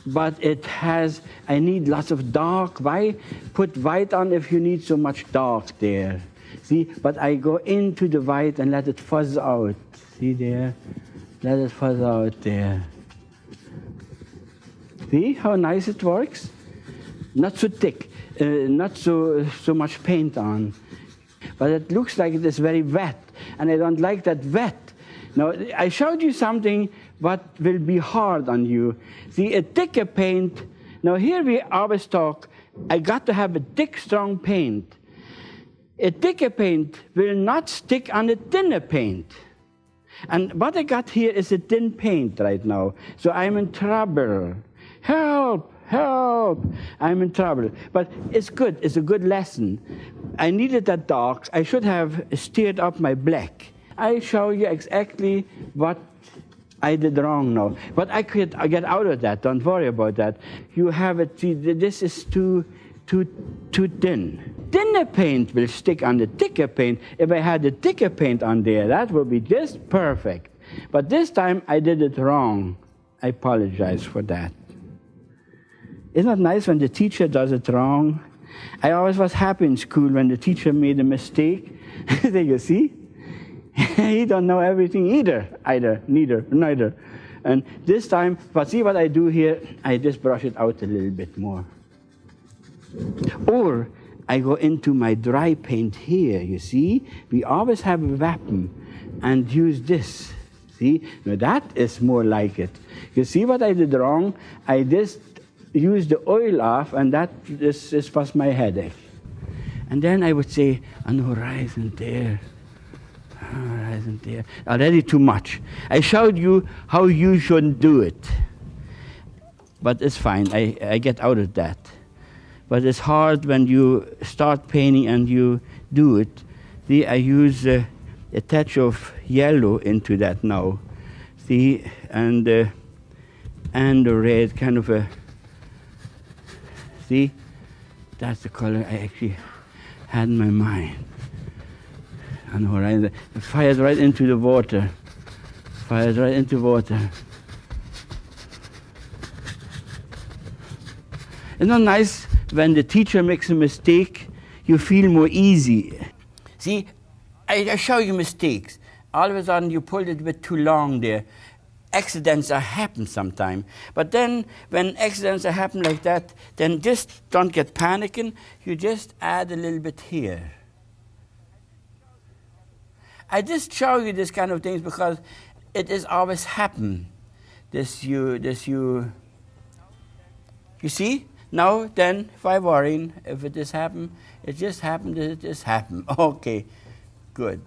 but it has, I need lots of dark white. Put white on if you need so much dark there. See, but I go into the white and let it fuzz out. See there? Let it fuzz out there. See how nice it works? Not so thick, not so much paint on. But it looks like it is very wet, and I don't like that wet. Now, I showed you something what will be hard on you. See, a thicker paint, now here we always talk, I got to have a thick, strong paint. A thicker paint will not stick on a thinner paint. And what I got here is a thin paint right now, so I'm in trouble. Help, help, I'm in trouble. But it's good, it's a good lesson. I needed that dark, I should have stirred up my black. I show you exactly what I did wrong now. But I get out of that, don't worry about that. You have it, see, this is too thin. Thinner paint will stick on the thicker paint. If I had the thicker paint on there, that would be just perfect. But this time I did it wrong. I apologize for that. Isn't it nice when the teacher does it wrong? I always was happy in school when the teacher made a mistake. There you see? He don't know everything neither. And this time, but see what I do here? I just brush it out a little bit more. Or I go into my dry paint here, you see? We always have a weapon and use this. See? Now that is more like it. You see what I did wrong? I just used the oil off, and this was my headache. And then I would say, on the horizon there. Horizon there. Already too much. I showed you how you shouldn't do it. But it's fine. I get out of that. But it's hard when you start painting and you do it. See, I use a touch of yellow into that now. See, and the red, kind of a. See, that's the color I actually had in my mind. On the horizon, it fires right into the water. Fires right into water. It's not nice when the teacher makes a mistake, you feel more easy. See, I show you mistakes. All of a sudden you pulled it a bit too long there. Accidents happen sometimes. But then when accidents happen like that, then just don't get panicking. You just add a little bit here. I just show you this kind of things because it is always happen. You see? Now then, if I worry, if it just happened, it just happened, it just happened. Okay, good.